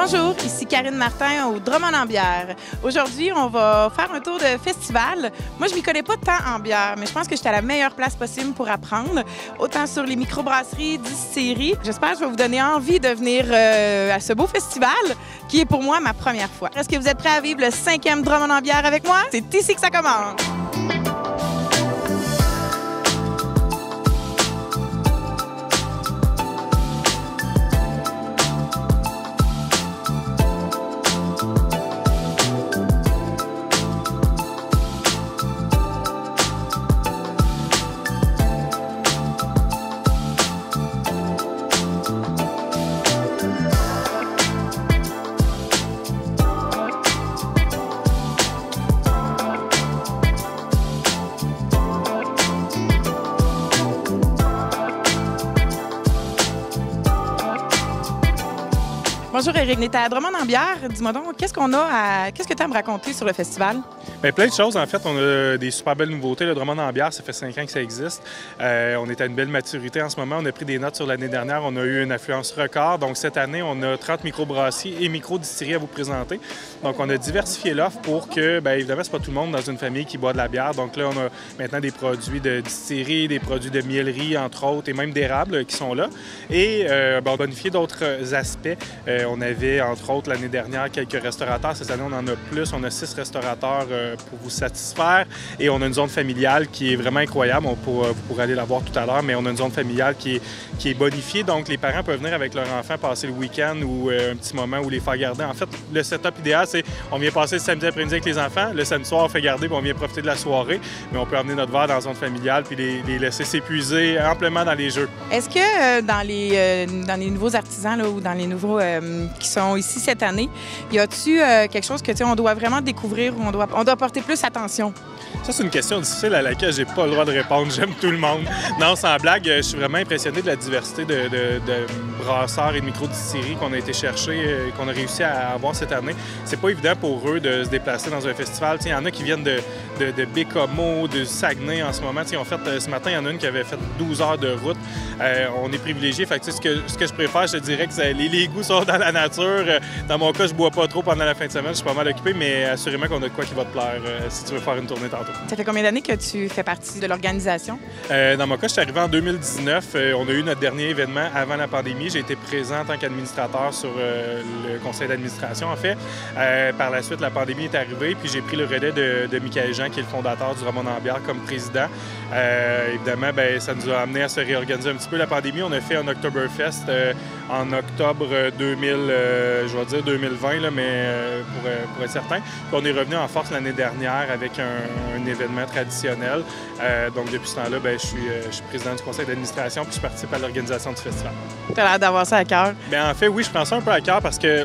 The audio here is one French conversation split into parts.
Bonjour, ici Karine Martin au Drummond en bière. Aujourd'hui, on va faire un tour de festival. Moi, je m'y connais pas tant en bière, mais je pense que j'étais à la meilleure place possible pour apprendre, autant sur les microbrasseries, distilleries. J'espère que je vais vous donner envie de venir à ce beau festival, qui est pour moi ma première fois. Est-ce que vous êtes prêts à vivre le 5e Drummond en bière avec moi? C'est ici que ça commence! Bonjour Éric, on est à Drummond en bière. Dis-moi donc, qu'est-ce que tu aimes raconter sur le festival? Bien, plein de choses. En fait, on a des super belles nouveautés. Le Drummond en bière, ça fait 5 ans que ça existe. On est à une belle maturité en ce moment. On a pris des notes sur l'année dernière. On a eu une affluence record. Donc, cette année, on a 30 microbrasseries et microdistilleries à vous présenter. Donc, on a diversifié l'offre pour que, bien évidemment, c'est pas tout le monde dans une famille qui boit de la bière. Donc là, on a maintenant des produits de distillerie, des produits de mielerie, entre autres, et même d'érable qui sont là. Et on a bonifié d'autres aspects. On avait, entre autres, l'année dernière, quelques restaurateurs. Cette année, on en a plus. On a 6 restaurateurs pour vous satisfaire. Et on a une zone familiale qui est vraiment incroyable. Vous pourrez aller la voir tout à l'heure, mais on a une zone familiale qui est bonifiée. Donc, les parents peuvent venir avec leur enfant passer le week-end ou un petit moment où les faire garder. En fait, le setup idéal, c'est on vient passer le samedi après-midi avec les enfants. Le samedi soir, on fait garder puis on vient profiter de la soirée. Mais on peut emmener notre verre dans la zone familiale puis les laisser s'épuiser amplement dans les jeux. Est-ce que dans les nouveaux artisans là, ou dans les nouveaux qui sont ici cette année, y a-t-il quelque chose que on doit vraiment découvrir ou on doit porter plus attention? Ça, c'est une question difficile à laquelle j'ai pas le droit de répondre. J'aime tout le monde. Non, sans blague, je suis vraiment impressionné de la diversité de brasseurs et de microdistilleries qu'on a été chercher, qu'on a réussi à avoir cette année. C'est pas évident pour eux de se déplacer dans un festival. Il y en a qui viennent de Bécomo, de Saguenay en ce moment. Ce matin, il y en a une qui avait fait 12 heures de route. On est privilégiés. Ce que je préfère, je te dirais que les goûts sont dans la nature. Dans mon cas, je bois pas trop pendant la fin de semaine. Je suis pas mal occupé, mais assurément qu'on a de quoi qui va te plaire si tu veux faire une tournée tantôt. Ça fait combien d'années que tu fais partie de l'organisation? Dans mon cas, je suis arrivé en 2019. On a eu notre dernier événement avant la pandémie. J'ai été présent en tant qu'administrateur sur le conseil d'administration, en fait. Par la suite, la pandémie est arrivée, puis j'ai pris le relais de Michael Jean, qui est le fondateur du Drummond en bière, comme président. Évidemment, ça nous a amené à se réorganiser un petit peu. La pandémie, on a fait un Oktoberfest en octobre 2020, là, mais pour être certain. Puis on est revenu en force l'année dernière avec un événement traditionnel. Donc, depuis ce temps-là, je suis président du conseil d'administration puis je participe à l'organisation du festival. Tu as l'air d'avoir ça à cœur. Bien, en fait, oui, je prends ça un peu à cœur parce que,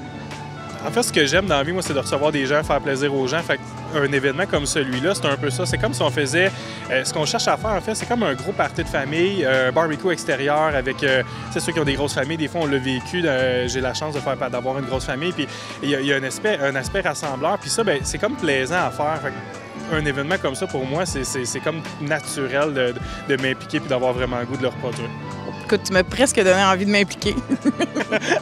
en fait, ce que j'aime dans la vie, moi, c'est de recevoir des gens, faire plaisir aux gens. Fait un événement comme celui-là, c'est un peu ça. C'est comme si on faisait... ce qu'on cherche à faire, en fait, c'est comme un gros party de famille, un barbecue extérieur avec... c'est ceux qui ont des grosses familles. Des fois, on l'a vécu. J'ai la chance d'avoir une grosse famille. Puis il y a un aspect rassembleur. Puis ça, c'est comme plaisant à faire. Un événement comme ça, pour moi, c'est comme naturel de m'impliquer et d'avoir vraiment le goût de le reproduire. Écoute, tu m'as presque donné envie de m'impliquer.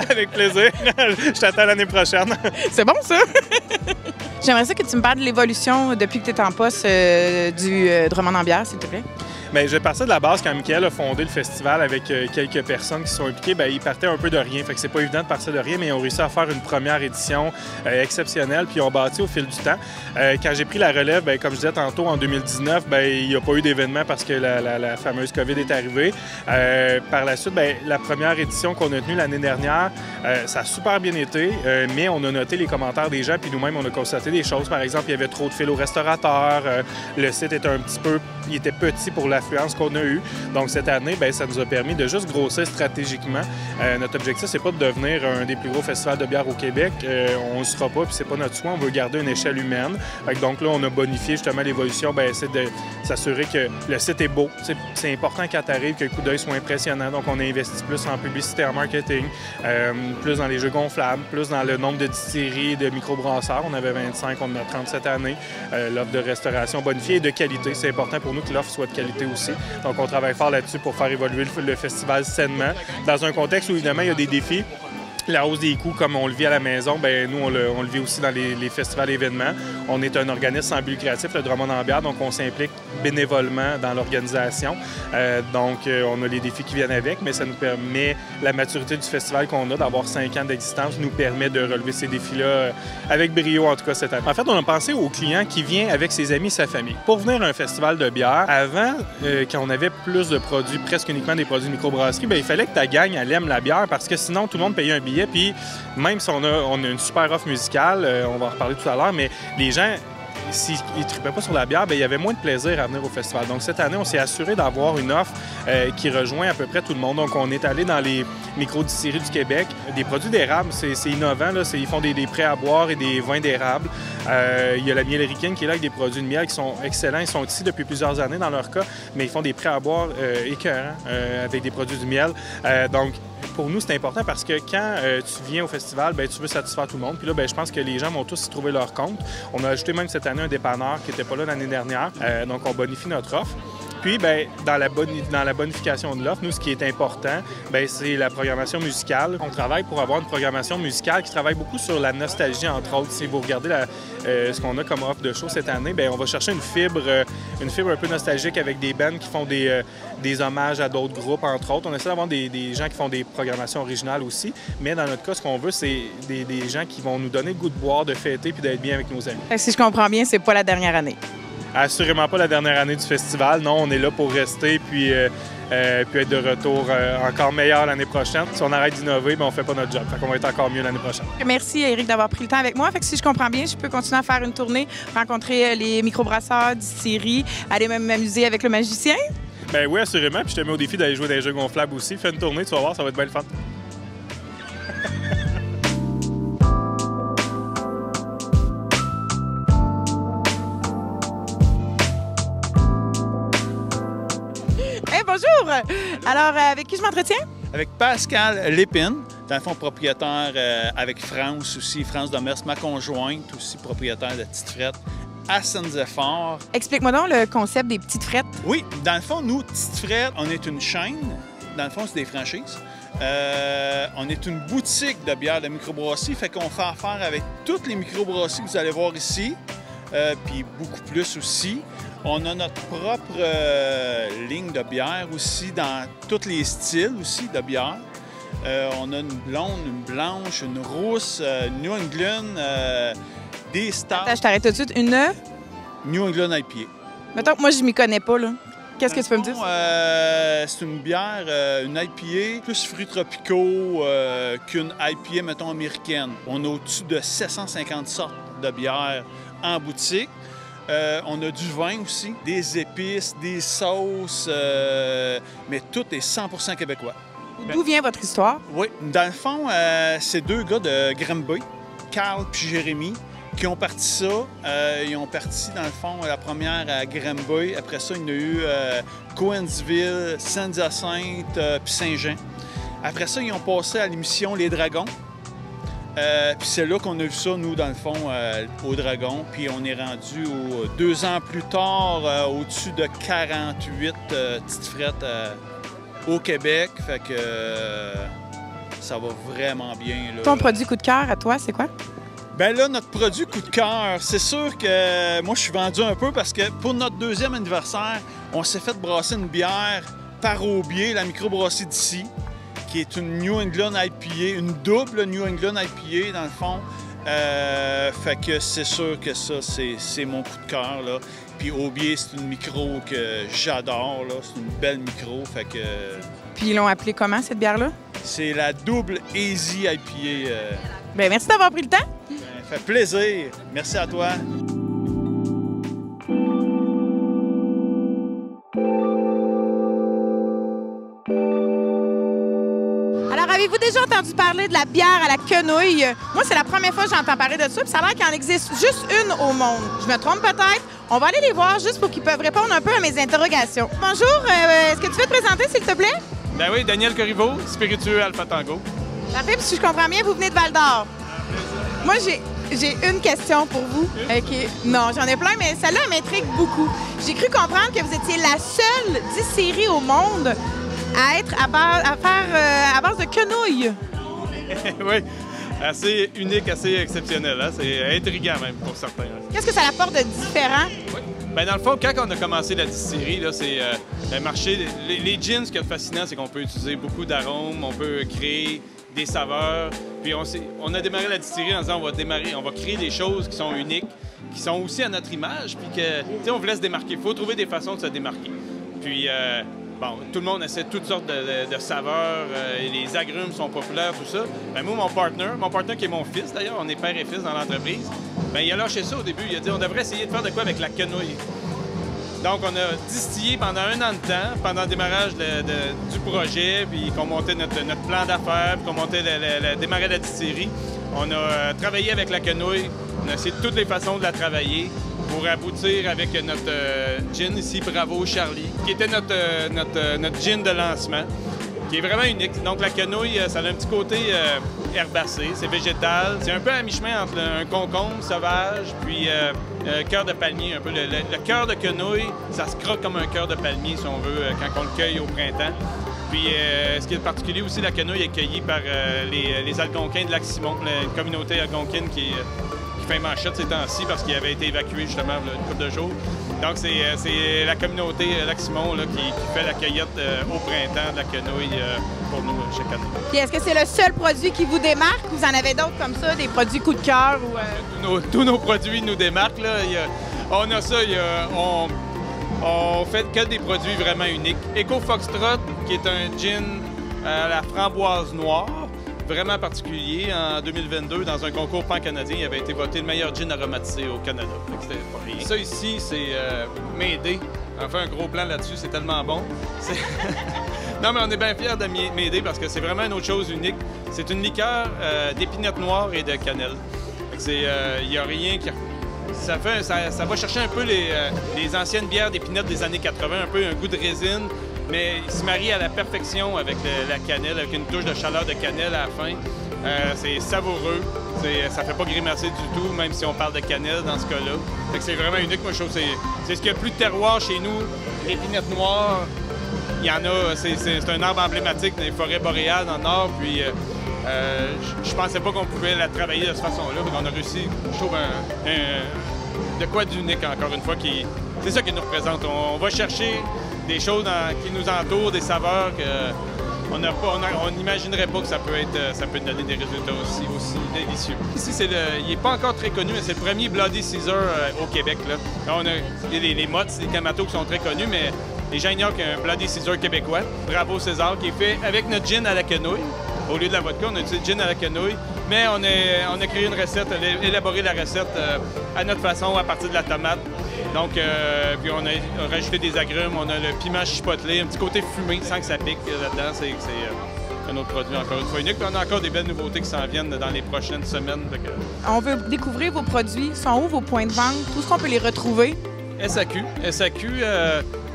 Avec plaisir. Je t'attends l'année prochaine. C'est bon, ça? J'aimerais ça que tu me parles de l'évolution depuis que tu es en poste du Drummond en bière, s'il te plaît. Bien, je vais partir de la base. Quand Michael a fondé le festival avec quelques personnes qui se sont impliquées, il partait un peu de rien. Fait que c'est pas évident de partir de rien, mais ils ont réussi à faire une première édition exceptionnelle, puis ils ont bâti au fil du temps. Quand j'ai pris la relève, comme je disais tantôt, en 2019, il n'y a pas eu d'événement parce que la fameuse COVID est arrivée. Par la suite, la première édition qu'on a tenue l'année dernière, ça a super bien été, mais on a noté les commentaires des gens, puis nous-mêmes, on a constaté des choses. Par exemple, il y avait trop de fils aux restaurateurs, le site était il était petit pour l'affluence qu'on a eue. Donc, cette année, ça nous a permis de juste grossir stratégiquement. Notre objectif, c'est pas de devenir un des plus gros festivals de bière au Québec. On ne le sera pas, puis c'est pas notre choix. On veut garder une échelle humaine. Donc là, on a bonifié justement l'évolution. C'est de s'assurer que le site est beau. C'est important quand tu arrives que le coup d'œil soit impressionnant. Donc, on a investi plus en publicité, en marketing, plus dans les jeux gonflables, plus dans le nombre de distilleries et de microbrasseurs. On avait 25, on en a 30 cette année. L'offre de restauration bonifiée et de qualité. C'est important pour nous que l'offre soit de qualité aussi. Donc, on travaille fort là-dessus pour faire évoluer le festival sainement, dans un contexte où, évidemment, il y a des défis. La hausse des coûts, comme on le vit à la maison, bien, nous, on le vit aussi dans les festivals et événements. On est un organisme sans but lucratif, le Drummond en bière, donc on s'implique bénévolement dans l'organisation. On a les défis qui viennent avec, mais ça nous permet, la maturité du festival qu'on a, d'avoir 5 ans d'existence, nous permet de relever ces défis-là avec brio, en tout cas, cette année. En fait, on a pensé au client qui vient avec ses amis et sa famille. Pour venir à un festival de bière, avant, quand on avait plus de produits, presque uniquement des produits de microbrasserie, bien, il fallait que ta gang, elle aime la bière, parce que sinon, tout le monde payait un billet. Puis même si on a une super offre musicale, on va en reparler tout à l'heure, mais les gens, s'ils ne tripaient pas sur la bière, bien, il y avait moins de plaisir à venir au festival. Donc cette année, on s'est assuré d'avoir une offre qui rejoint à peu près tout le monde. Donc on est allé dans les micro-distilleries du Québec. Des produits d'érable, c'est innovant. Là. Ils font des prêts à boire et des vins d'érable. Il y a la Mielerie King qui est là avec des produits de miel qui sont excellents. Ils sont ici depuis plusieurs années dans leur cas, mais ils font des prêts à boire écœurants avec des produits du miel. Donc pour nous, c'est important parce que quand tu viens au festival, bien, tu veux satisfaire tout le monde. Puis là, bien, je pense que les gens vont tous y trouver leur compte. On a ajouté même cette année un dépanneur qui n'était pas là l'année dernière. Donc, on bonifie notre offre. Puis, bien, dans la bonification de l'offre, nous, ce qui est important, bien, c'est la programmation musicale. On travaille pour avoir une programmation musicale qui travaille beaucoup sur la nostalgie, entre autres. Si vous regardez ce qu'on a comme offre de show cette année, bien, on va chercher une fibre un peu nostalgique avec des bands qui font des hommages à d'autres groupes, entre autres. On essaie d'avoir des gens qui font des programmations originales aussi. Mais dans notre cas, ce qu'on veut, c'est des gens qui vont nous donner le goût de boire, de fêter puis d'être bien avec nos amis. Si je comprends bien, c'est pas la dernière année. Assurément pas la dernière année du festival. Non, on est là pour rester puis être de retour encore meilleur l'année prochaine. Si on arrête d'innover, bien, on fait pas notre job. Fait qu'on va être encore mieux l'année prochaine. Merci, Éric, d'avoir pris le temps avec moi. Fait que si je comprends bien, je peux continuer à faire une tournée, rencontrer les microbrasseurs d'ici, aller même m'amuser avec le magicien? Bien oui, assurément. Puis je te mets au défi d'aller jouer des jeux gonflables aussi. Fais une tournée, tu vas voir, ça va être bien le fun. Bonjour! Alors, avec qui je m'entretiens? Avec Pascal Lépine, dans le fond propriétaire avec France aussi, France Demers, ma conjointe, aussi propriétaire de Petite Frette à Saint-Zéphore. Explique-moi donc le concept des Petites Frettes. Oui, dans le fond, nous, Petite Frette, on est une chaîne. Dans le fond, c'est des franchises. On est une boutique de bière de microbrasserie, fait qu'on fait affaire avec toutes les microbrasseries que vous allez voir ici, puis beaucoup plus aussi. On a notre propre ligne de bière aussi, dans tous les styles aussi de bière. On a une blonde, une blanche, une rousse, New England, des stars. Attends, je t'arrête tout de suite. Une New England IPA. Mettons que moi, je m'y connais pas, là. Qu'est-ce que tu peux me dire? C'est une bière, une IPA, plus fruits tropicaux qu'une IPA, mettons, américaine. On a au-dessus de 750 sortes de bières en boutique. On a du vin aussi, des épices, des sauces, mais tout est 100% québécois. D'où vient votre histoire? Oui, dans le fond, c'est deux gars de Granby, Carl et Jérémy, qui ont parti ça. Ils ont parti, dans le fond, la première à Granby. Après ça, il y en a eu Coensville, Saint-Hyacinthe puis Saint-Jean. Après ça, ils ont passé à l'émission Les Dragons. Puis c'est là qu'on a vu ça, nous, dans le fond, au Dragon. Puis on est rendu 2 ans plus tard au-dessus de 48 petites frettes au Québec. Fait que ça va vraiment bien. Là. Ton produit coup de cœur à toi, c'est quoi? Bien là, notre produit coup de cœur, c'est sûr que moi, je suis vendu un peu parce que pour notre 2e anniversaire, on s'est fait brasser une bière par Aubier, la microbrasserie d'ici, qui est une New England IPA, une double New England IPA, dans le fond. Fait que c'est sûr que ça, c'est mon coup de cœur, là. Puis Aubier, c'est une micro que j'adore, là. C'est une belle micro, fait que... Puis ils l'ont appelée comment, cette bière-là? C'est la double Easy IPA. Bien, merci d'avoir pris le temps. Ça fait plaisir. Merci à toi. Alors, avez-vous déjà entendu parler de la bière à la quenouille? Moi, c'est la première fois que j'entends parler de ça, puis ça a l'air qu'il en existe juste une au monde. Je me trompe peut-être? On va aller les voir juste pour qu'ils peuvent répondre un peu à mes interrogations. Bonjour, est-ce que tu veux te présenter, s'il te plaît? Ben oui, Daniel Corriveau, spiritueux Alpha Tango. Parfait, puis si je comprends bien, vous venez de Val-d'Or. Moi, j'ai une question pour vous. OK. Non, j'en ai plein, mais celle-là m'intrigue beaucoup. J'ai cru comprendre que vous étiez la seule distillerie au monde à être à base de quenouilles. Oui, assez unique, assez exceptionnel. Hein? C'est intriguant même pour certains. Qu'est-ce que ça apporte de différent? Oui. Bien, dans le fond, quand on a commencé la distillerie, c'est le marché. Les gins, ce qui est fascinant, c'est qu'on peut utiliser beaucoup d'arômes, on peut créer des saveurs. Puis on a démarré la distillerie en disant on va créer des choses qui sont uniques, qui sont aussi à notre image, puis que, on voulait se démarquer. Il faut trouver des façons de se démarquer. Puis, bon, tout le monde essaie toutes sortes de saveurs, et les agrumes sont populaires, tout ça. Bien, moi, mon partner qui est mon fils d'ailleurs, on est père et fils dans l'entreprise, bien, il a lâché ça au début. Il a dit on devrait essayer de faire de quoi avec la quenouille. Donc, on a distillé pendant 1 an de temps, pendant le démarrage du projet, puis qu'on montait notre plan d'affaires, puis qu'on montait démarrer la distillerie. On a travaillé avec la quenouille, on a essayé de toutes les façons de la travailler pour aboutir avec notre gin ici, Bravo Charlie, qui était notre gin de lancement, qui est vraiment unique. Donc, la quenouille, ça a un petit côté herbacé, c'est végétal. C'est un peu à mi-chemin entre un concombre sauvage puis cœur de palmier, un peu. Le cœur de quenouille, ça se croque comme un cœur de palmier, si on veut, quand on le cueille au printemps. Puis, ce qui est particulier aussi, la quenouille est cueillie par les Algonquins de Lac-Simon, une communauté algonquine qui fait manchette ces temps-ci parce qu'il avait été évacué justement une couple de jours. Donc, c'est la communauté Lac-Simon qui fait la cueillette au printemps de la quenouille pour nous chaque année. Puis est-ce que c'est le seul produit qui vous démarque ou vous en avez d'autres comme ça, des produits coup de cœur? Tous nos produits nous démarquent. Là. On a ça, on fait que des produits vraiment uniques. Eco Foxtrot, qui est un gin à la framboise noire, vraiment particulier. En 2022, dans un concours pan-canadien, il avait été voté le meilleur gin aromatisé au Canada. C'était pas rien. Ça ici, c'est Médé. On fait un gros plan là-dessus, c'est tellement bon. Non, mais on est bien fiers de Médé parce que c'est vraiment une autre chose unique. C'est une liqueur d'épinette noire et de cannelle. Il n'y a rien qui... Ça va chercher un peu les anciennes bières d'épinette des années 80, un peu un goût de résine, mais il se marie à la perfection avec la cannelle, avec une touche de chaleur de cannelle à la fin. C'est savoureux, ça fait pas grimacer du tout, même si on parle de cannelle dans ce cas-là. C'est vraiment unique. Moi, je trouve que c'est ce qu'il y a plus de terroir chez nous. L'épinette noire, il y en a, c'est un arbre emblématique des forêts boréales dans le nord, puis je pensais pas qu'on pouvait la travailler de cette façon-là, mais on a réussi, je trouve, de quoi d'unique, encore une fois, c'est ça qui nous représente. On va chercher des choses qui nous entourent, des saveurs qu'on n'imaginerait pas que ça peut donner des résultats aussi délicieux. Ici, il n'est pas encore très connu, mais c'est le premier Bloody Caesar au Québec. Là. On a les mottes, c'est des Kamado qui sont très connus, mais les gens ignorent qu'il y a un Bloody Caesar québécois, Bravo César, qui est fait avec notre gin à la quenouille. Au lieu de la vodka, on a utilisé le gin à la quenouille, mais on a créé une recette, élaboré la recette à notre façon, à partir de la tomate. Donc, puis on a rajouté des agrumes, on a le piment chipotelé, un petit côté fumé sans que ça pique là-dedans. C'est un autre produit, encore une fois, unique. Puis on a encore des belles nouveautés qui s'en viennent dans les prochaines semaines. On veut découvrir vos produits. Sont où vos points de vente? Où est-ce qu'on peut les retrouver? SAQ,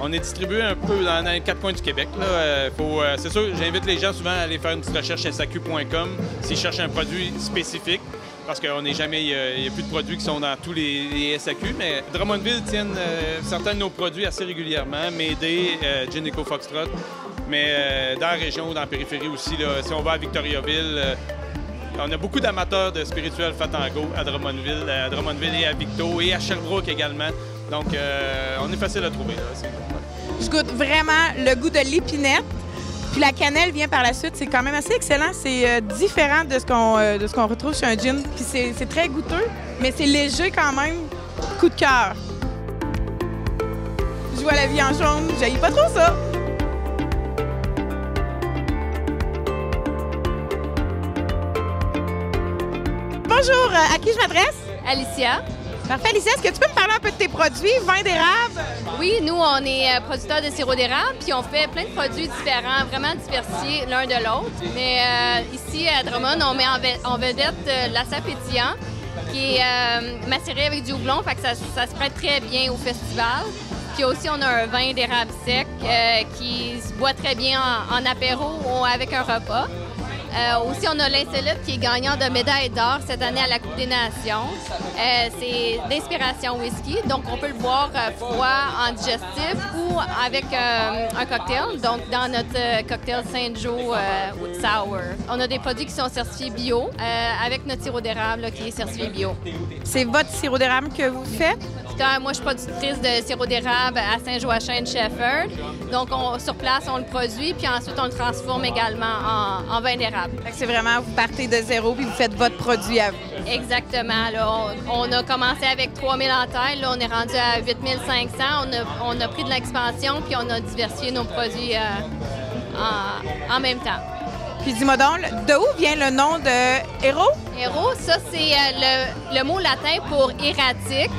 on est distribué un peu dans les 4 coins du Québec. C'est sûr, j'invite les gens souvent à aller faire une petite recherche SAQ.com s'ils cherchent un produit spécifique, parce qu'il n'y a plus de produits qui sont dans tous les SAQ, mais Drummondville tiennent certains de nos produits assez régulièrement, Médé, Gin Eco Foxtrot, mais dans la région, dans la périphérie aussi, là, si on va à Victoriaville, on a beaucoup d'amateurs de spirituel Fatango à Drummondville et à Victo et à Sherbrooke également. Donc, on est facile à trouver. Là. Je goûte vraiment le goût de l'épinette. Puis la cannelle vient par la suite. C'est quand même assez excellent. C'est différent de ce qu'on retrouve chez un gin. Puis c'est très goûteux, mais c'est léger quand même. Coup de cœur. Je vois la vie en jaune. J'haïs pas trop ça. Bonjour, à qui je m'adresse? Alicia. Parfait, Alicia, est-ce que tu peux me parler un peu de tes produits, vin d'érable? Oui, nous, on est producteurs de sirop d'érable, puis on fait plein de produits différents, vraiment diversifiés l'un de l'autre. Mais ici, à Drummond, on met en vedette l'acide pétillant, qui est macéré avec du houblon, fait que ça se prête très bien au festival. Puis aussi, on a un vin d'érable sec qui se boit très bien en apéro ou avec un repas. Aussi, on a l'Insolite qui est gagnant de médaille d'or cette année à la Coupe des Nations. C'est d'inspiration whisky, donc on peut le boire froid, en digestif ou avec un cocktail, donc dans notre cocktail Saint-Joe Sour. On a des produits qui sont certifiés bio, avec notre sirop d'érable là, qui est certifié bio. C'est votre sirop d'érable que vous faites? Moi, je suis productrice de sirop d'érable à Saint-Joachim de Shefford. Donc, sur place, on le produit, puis ensuite, on le transforme également en vin d'érable. C'est vraiment, vous partez de zéro, puis vous faites votre produit à vous. Exactement. Là, on a commencé avec 3000 en taille. Là, on est rendu à 8500. On a pris de l'expansion, puis on a diversifié nos produits en même temps. Puis dis-moi donc, de où vient le nom de héros? Héros, ça, c'est le mot latin pour erratique.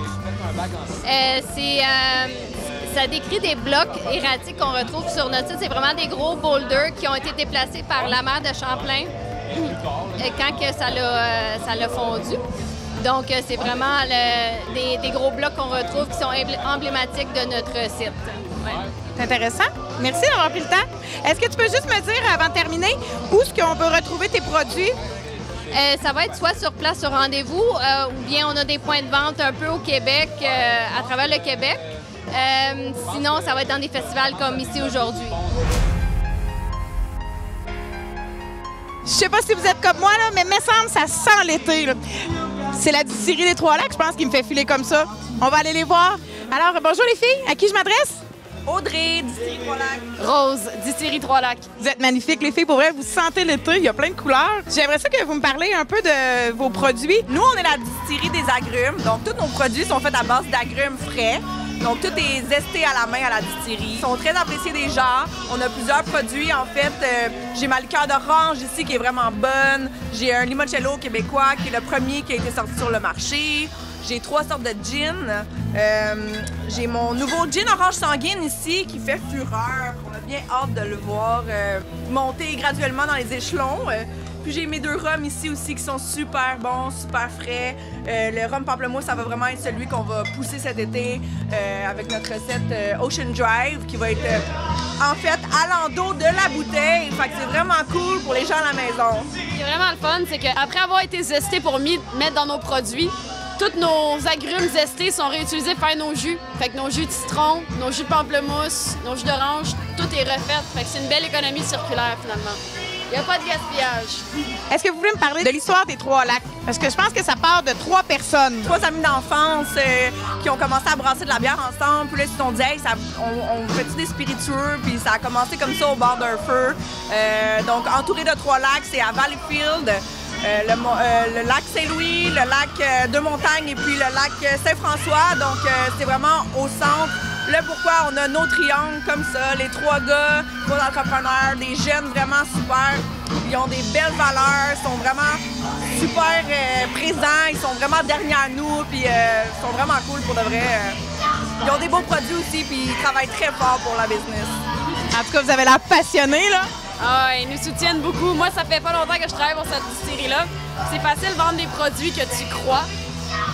Ça décrit des blocs erratiques qu'on retrouve sur notre site. C'est vraiment des gros boulders qui ont été déplacés par la mer de Champlain quand que ça l'a fondu. Donc, c'est vraiment des gros blocs qu'on retrouve qui sont emblématiques de notre site. Ouais. C'est intéressant. Merci d'avoir pris le temps. Est-ce que tu peux juste me dire, avant de terminer, où est-ce qu'on peut retrouver tes produits? Ça va être soit sur place, sur rendez-vous, ou bien on a des points de vente un peu au Québec, à travers le Québec. Sinon, ça va être dans des festivals comme ici aujourd'hui. Je sais pas si vous êtes comme moi, là, mais me semble ça sent l'été. Là. C'est la distillerie des Trois-Lacs, je pense, qui me fait filer comme ça. On va aller les voir. Alors, bonjour les filles. À qui je m'adresse? Audrey, distillerie Trois-Lacs. Rose, distillerie Trois-Lacs. Vous êtes magnifiques, les filles. Pour vrai, vous sentez l'été. Il y a plein de couleurs. J'aimerais ça que vous me parlez un peu de vos produits. Nous, on est la distillerie des agrumes. Donc, tous nos produits sont faits à base d'agrumes frais. Donc, tout est zesté à la main à la distillerie. Ils sont très appréciés des gens. On a plusieurs produits. En fait, j'ai ma liqueur d'orange ici qui est vraiment bonne. J'ai un limoncello québécois qui est le premier qui a été sorti sur le marché. J'ai 3 sortes de gin. J'ai mon nouveau gin orange sanguine ici qui fait fureur. On a bien hâte de le voir monter graduellement dans les échelons. Puis j'ai mes 2 rums ici aussi qui sont super bons, super frais. Le rhum pamplemousse, ça va vraiment être celui qu'on va pousser cet été avec notre recette Ocean Drive qui va être en fait à l'endos de la bouteille. Fait que c'est vraiment cool pour les gens à la maison. Ce qui est vraiment le fun, c'est qu'après avoir été zesté pour mettre dans nos produits, tous nos agrumes zestés sont réutilisés pour faire nos jus. Fait que nos jus de citron, nos jus de pamplemousse, nos jus d'orange, tout est refait. Fait que c'est une belle économie circulaire finalement. Il n'y a pas de gaspillage. Est-ce que vous voulez me parler de l'histoire des Trois-Lacs? Parce que je pense que ça part de 3 personnes. 3 amis d'enfance qui ont commencé à brasser de la bière ensemble. Puis là, ils se sont dit, hey, on fait-tu des spiritueux? Puis ça a commencé comme ça au bord d'un feu. Donc, entouré de 3 lacs, c'est à Valleyfield. Le lac Saint-Louis, le lac Deux-Montagnes et puis le lac Saint-François. Donc, c'est vraiment au centre. Là, pourquoi on a nos triangles comme ça, les 3 gars, 3 entrepreneurs, des jeunes vraiment super. Ils ont des belles valeurs, sont vraiment super présents, ils sont vraiment derrière nous, puis ils sont vraiment cool pour de vrai. Ils ont des beaux produits aussi, puis ils travaillent très fort pour la business. En tout cas, vous avez l'air passionnés, là. Ah, ils nous soutiennent beaucoup. Moi, ça fait pas longtemps que je travaille pour cette distillerie-là. C'est facile de vendre des produits que tu crois.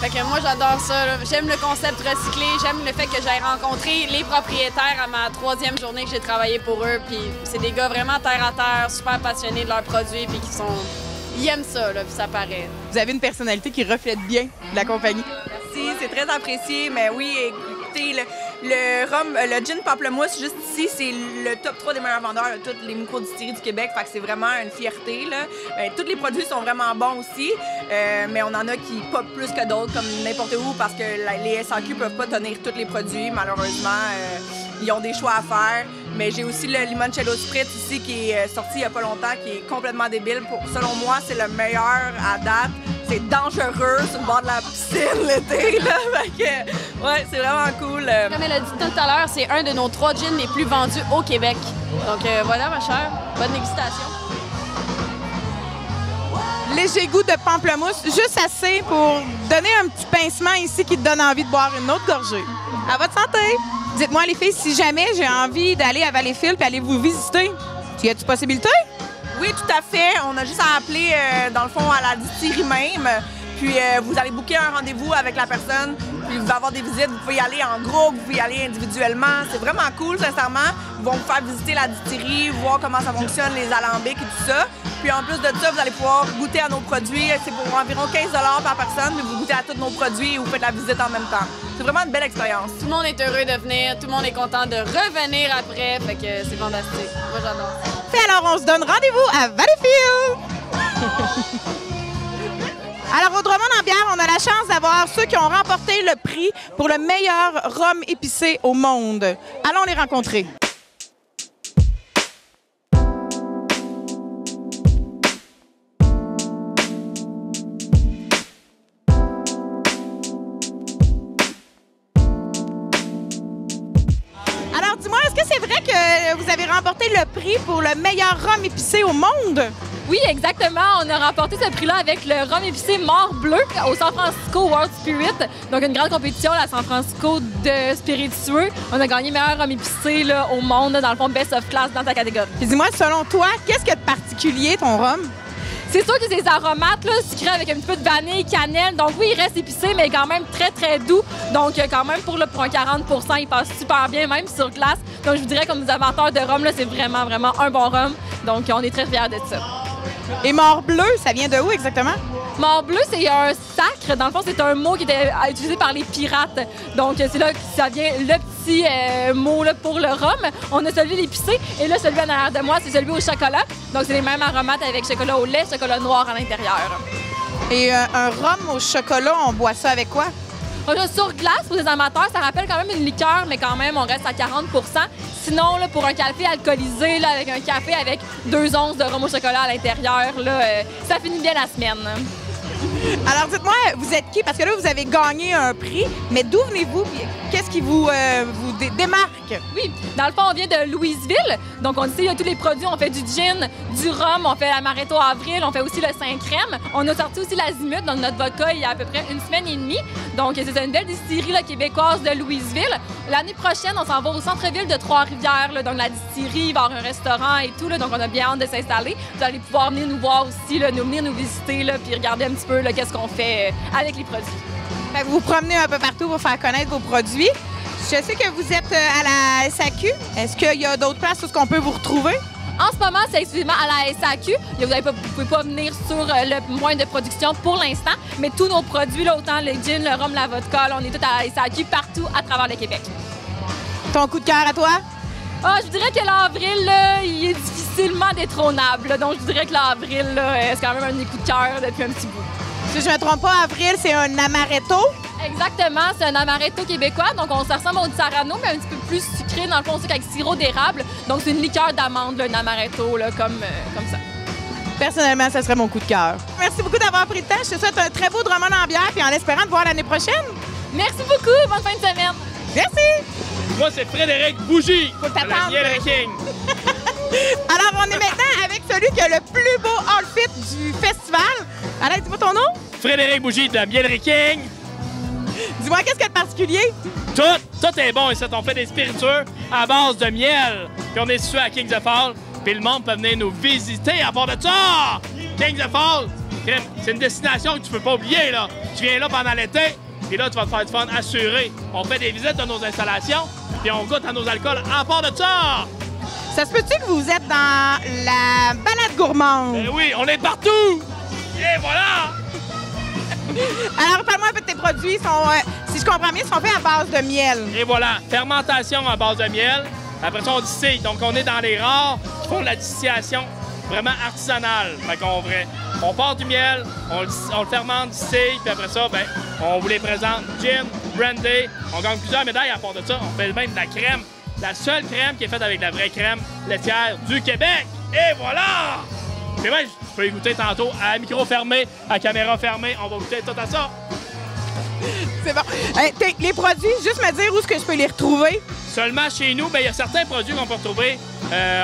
Fait que moi, j'adore ça. Là. J'aime le concept recyclé. J'aime le fait que j'ai rencontré les propriétaires à ma 3e journée que j'ai travaillé pour eux. Puis c'est des gars vraiment terre à terre, super passionnés de leurs produits, puis ils aiment ça, là, puis ça paraît. Vous avez une personnalité qui reflète bien la compagnie. Merci, c'est très apprécié. Mais oui, écoutez, le gin pamplemousse, juste ici, c'est le top 3 des meilleurs vendeurs de toutes les micro-distilleries du Québec. Fait que c'est vraiment une fierté, là. Tous les produits sont vraiment bons aussi, mais on en a qui popent plus que d'autres, comme n'importe où, parce que les SAQ peuvent pas tenir tous les produits, malheureusement. Ils ont des choix à faire. Mais j'ai aussi le limoncello spritz ici qui est sorti il y a pas longtemps, qui est complètement débile. Selon moi, c'est le meilleur à date. C'est dangereux sur le bord de la piscine l'été, là. Fait que, ouais, c'est vraiment cool. Comme elle a dit tout à l'heure, c'est un de nos 3 gins les plus vendus au Québec. Donc voilà, ma chère, bonne dégustation. Léger goût de pamplemousse, juste assez pour donner un petit pincement ici qui te donne envie de boire une autre gorgée. À votre santé! Dites-moi, les filles, si jamais j'ai envie d'aller à Valleyfield et aller vous visiter, y a-t-il possibilité? Oui, tout à fait. On a juste à appeler, dans le fond, à la distillerie même. Puis vous allez booker un rendez-vous avec la personne, puis vous allez avoir des visites. Vous pouvez y aller en groupe, vous pouvez y aller individuellement. C'est vraiment cool, sincèrement. Ils vont vous faire visiter la distillerie, voir comment ça fonctionne, les alambics et tout ça. Puis en plus de ça, vous allez pouvoir goûter à nos produits. C'est pour environ 15 $ par personne, mais vous goûtez à tous nos produits et vous faites la visite en même temps. C'est vraiment une belle expérience. Tout le monde est heureux de venir, tout le monde est content de revenir après, fait que c'est fantastique. Moi, j'adore ça. Et alors, on se donne rendez-vous à Valleyfield! Alors, au Drummond-en-Bière, on a la chance d'avoir ceux qui ont remporté le prix pour le meilleur rhum épicé au monde. Allons les rencontrer. Alors, dis-moi, est-ce que c'est vrai que vous avez remporté le prix pour le meilleur rhum épicé au monde? Oui, exactement. On a remporté ce prix-là avec le rhum épicé Mort Bleu au San Francisco World Spirit. Donc, une grande compétition à San Francisco de spiritueux. On a gagné meilleur rhum épicé là, au monde, dans le fond, Best of Class dans ta catégorie. Puis dis-moi, selon toi, qu'est-ce qu'il y a de particulier, ton rhum? C'est sûr que des aromates là, sucrés avec un petit peu de vanille, cannelle. Donc oui, il reste épicé, mais quand même très, très doux. Donc quand même, pour un 40 %, il passe super bien, même sur glace. Donc je vous dirais, comme des amateurs de rhum, là, c'est vraiment, vraiment un bon rhum. Donc on est très fiers de ça. Et Mort Bleu, ça vient de où exactement? Mort Bleu, c'est un sacre. Dans le fond, c'est un mot qui était utilisé par les pirates. Donc, c'est là que ça vient le petit mot là, pour le rhum. On a celui l'épicé et là, celui en arrière de moi, c'est celui au chocolat. Donc, c'est les mêmes aromates avec chocolat au lait, chocolat noir à l'intérieur. Et un rhum au chocolat, on boit ça avec quoi? Sur glace, pour les amateurs, ça rappelle quand même une liqueur, mais quand même, on reste à 40 %. Sinon, là, pour un café alcoolisé, là, avec un café avec 2 onces de rhum au chocolat à l'intérieur, là, ça finit bien la semaine. Alors, dites-moi, vous êtes qui? Parce que là, vous avez gagné un prix, mais d'où venez-vous? Qu'est-ce qui vous démarque? Oui, dans le fond, on vient de Louisville. Donc, on ici, il y a tous les produits. On fait du gin, du rhum, on fait l'amaretto avril, on fait aussi le Saint-Crème. On a sorti aussi l'azimut, donc notre vodka, il y a à peu près une semaine et demie. Donc, c'est une belle distillerie là, québécoise de Louisville. L'année prochaine, on s'en va au centre-ville de Trois-Rivières. Là, donc, la distillerie, il va y avoir un restaurant et tout. Là, donc, on a bien hâte de s'installer. Vous allez pouvoir venir nous voir aussi, là, venir nous visiter, là, puis regarder un petit peu qu'est-ce qu'on fait avec les produits. Fait que vous vous promenez un peu partout pour faire connaître vos produits. Je sais que vous êtes à la SAQ. Est-ce qu'il y a d'autres places où on peut vous retrouver? En ce moment, c'est exclusivement à la SAQ. Vous ne pouvez pas venir sur le point de production pour l'instant, mais tous nos produits, là, autant le gin, le rhum, la vodka, là, on est tous à la SAQ partout à travers le Québec. Ton coup de cœur à toi? Ah, je dirais que l'avril, là, il est difficilement détrônable. Là. Donc, je dirais que l'avril, là, c'est quand même un des coups de cœur depuis un petit bout. Si je ne me trompe pas, avril, c'est un amaretto? Exactement, c'est un amaretto québécois. Donc, on se ressemble au Sarano, mais un petit peu plus sucré, dans le fond, c'est avec sirop d'érable. Donc, c'est une liqueur d'amande, un amaretto, là, comme ça. Personnellement, ça serait mon coup de cœur. Merci beaucoup d'avoir pris le temps. Je te souhaite un très beau Drummond-en-Bière, puis en espérant te voir l'année prochaine. Merci beaucoup. Bonne fin de semaine. Merci. Moi, c'est Frédéric Bougie, Faut de la t'attendre. Miel King. Alors, on est maintenant avec celui qui a le plus beau outfit du festival. Alain, dis-moi ton nom. Frédéric Bougie de la Miel King. Dis-moi, qu'est-ce qu'il y a de particulier? Tout est bon ici. On fait des spiritueux à base de miel. Puis on est situé à Kings of Fall. Puis le monde peut venir nous visiter à part de ça. Kings of Fall, c'est une destination que tu peux pas oublier, là. Tu viens là pendant l'été, puis là, tu vas te faire du fun assuré. On fait des visites de nos installations, puis on goûte à nos alcools à part de ça. Ça se peut-tu que vous êtes dans la balade gourmande? Ben oui, on est partout. Et voilà! Alors, parle-moi un peu de tes produits. Ils sont, si je comprends bien, ils sont faits à base de miel. Et voilà, fermentation à base de miel. Après ça, on distille. Donc, on est dans les rares qui font de la distillation vraiment artisanale. Fait on part du miel, on le fermente, distille, puis après ça, ben, on vous les présente. Gin, brandy, on gagne plusieurs médailles à part de ça. On fait même de la crème. La seule crème qui est faite avec la vraie crème laitière du Québec. Et voilà! Puis moi, je peux y goûter tantôt à micro fermé, à caméra fermée. On va goûter tout à ça. C'est bon. Les produits, juste me dire où est-ce que je peux les retrouver? Seulement chez nous, il y a certains produits qu'on peut retrouver.